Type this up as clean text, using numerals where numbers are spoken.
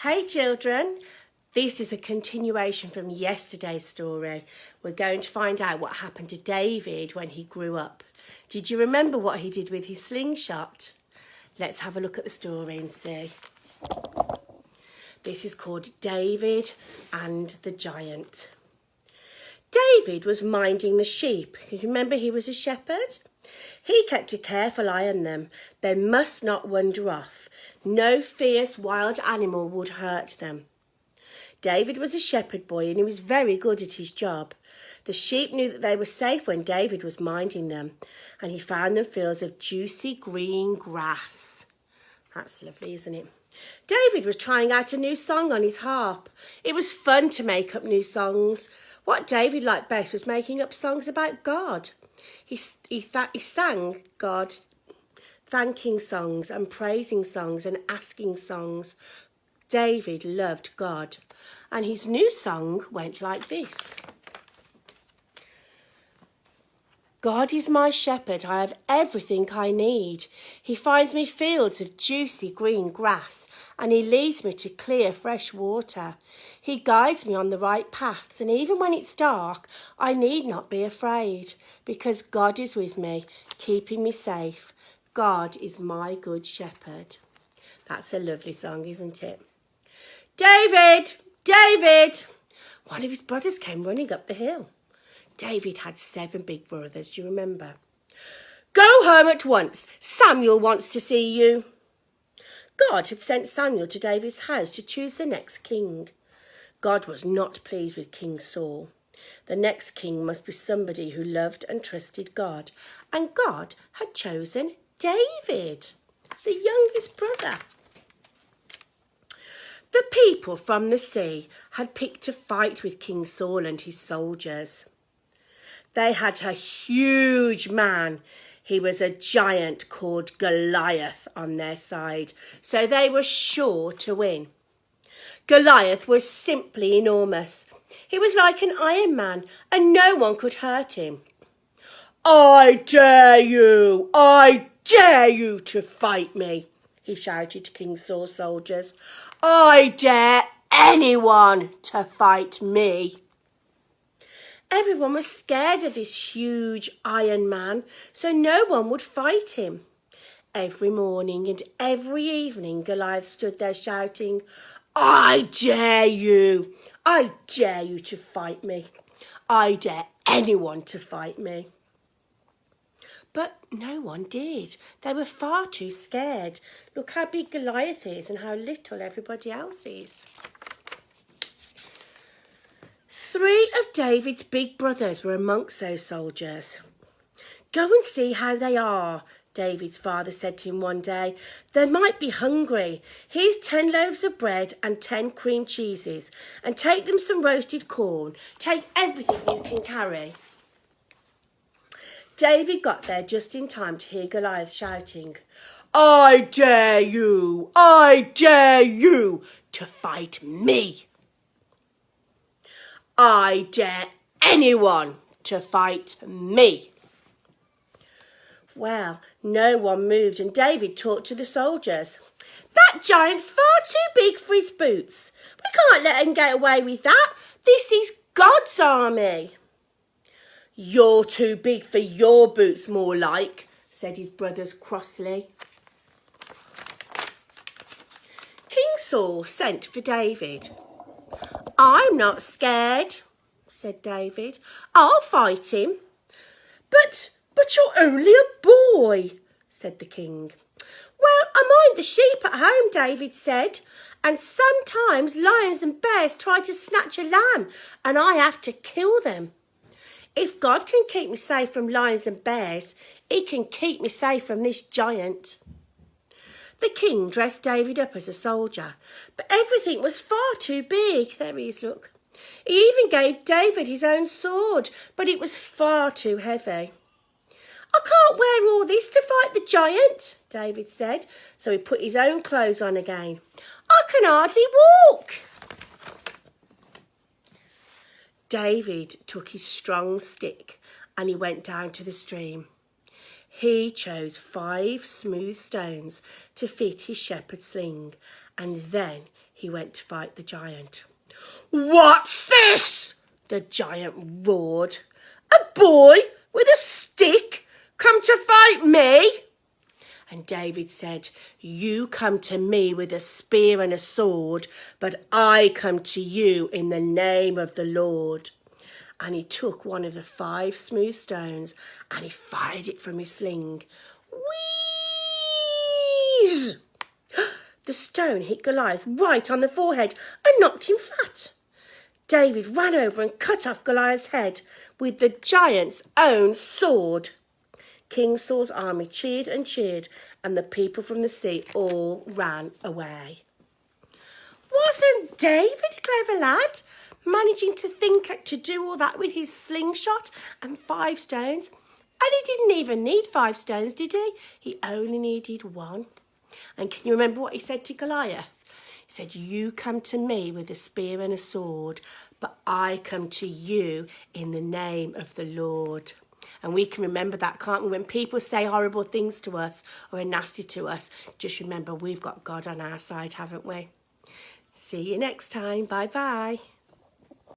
Hey children, this is a continuation from yesterday's story. We're going to find out what happened to David when he grew up. Did you remember what he did with his slingshot? Let's have a look at the story and see. This is called David and the Giant. David was minding the sheep. You remember he was a shepherd? He kept a careful eye on them. They must not wander off. No fierce wild animal would hurt them. David was a shepherd boy and he was very good at his job. The sheep knew that they were safe when David was minding them, and he found them fields of juicy green grass. That's lovely, isn't it? David was trying out a new song on his harp. It was fun to make up new songs. What David liked best was making up songs about God. He sang God thanking songs and praising songs and asking songs. David loved God, and his new song went like this. God is my shepherd, I have everything I need. He finds me fields of juicy green grass, and he leads me to clear fresh water. He guides me on the right paths, and even when it's dark, I need not be afraid, because God is with me, keeping me safe. God is my good shepherd. That's a lovely song, isn't it? David! David! One of his brothers came running up the hill. David had 7 big brothers, do you remember? Go home at once. Samuel wants to see you. God had sent Samuel to David's house to choose the next king. God was not pleased with King Saul. The next king must be somebody who loved and trusted God. And God had chosen David, the youngest brother. The people from the sea had picked a fight with King Saul and his soldiers. They had a huge man. He was a giant called Goliath on their side, so they were sure to win. Goliath was simply enormous. He was like an Iron Man, and no one could hurt him. I dare you to fight me, he shouted to King Saul's soldiers. I dare anyone to fight me. Everyone was scared of this huge Iron Man, so no one would fight him. Every morning and every evening, Goliath stood there shouting, I dare you to fight me. I dare anyone to fight me. But no one did. They were far too scared. Look how big Goliath is and how little everybody else is. 3 of David's big brothers were amongst those soldiers. Go and see how they are, David's father said to him one day. They might be hungry. Here's 10 loaves of bread and 10 cream cheeses, and take them some roasted corn. Take everything you can carry. David got there just in time to hear Goliath shouting, I dare you to fight me. I dare anyone to fight me. Well, no one moved, and David talked to the soldiers. That giant's far too big for his boots. We can't let him get away with that. This is God's army. You're too big for your boots, more like, said his brothers crossly. King Saul sent for David. I'm not scared, said David. I'll fight him. But you're only a boy, said the king. Well, I mind the sheep at home, David said, and sometimes lions and bears try to snatch a lamb, and I have to kill them. If God can keep me safe from lions and bears, he can keep me safe from this giant. The king dressed David up as a soldier, but everything was far too big. There he is, look. He even gave David his own sword, but it was far too heavy. I can't wear all this to fight the giant, David said, so he put his own clothes on again. I can hardly walk. David took his strong stick and he went down to the stream. He chose 5 smooth stones to fit his shepherd's sling, and then he went to fight the giant. "What's this?" the giant roared. "A boy with a stick come to fight me?" And David said, "You come to me with a spear and a sword, but I come to you in the name of the Lord." And he took one of the 5 smooth stones and he fired it from his sling. Wheeze! The stone hit Goliath right on the forehead and knocked him flat. David ran over and cut off Goliath's head with the giant's own sword. King Saul's army cheered and cheered, and the people from the sea all ran away. Wasn't David a clever lad, managing to do all that with his slingshot and 5 stones? And he didn't even need 5 stones, did he? He only needed 1. And can you remember what he said to Goliath? He said, "You come to me with a spear and a sword, but I come to you in the name of the Lord." And we can remember that, can't we? When people say horrible things to us or are nasty to us, just remember we've got God on our side, haven't we? See you next time. Bye-bye.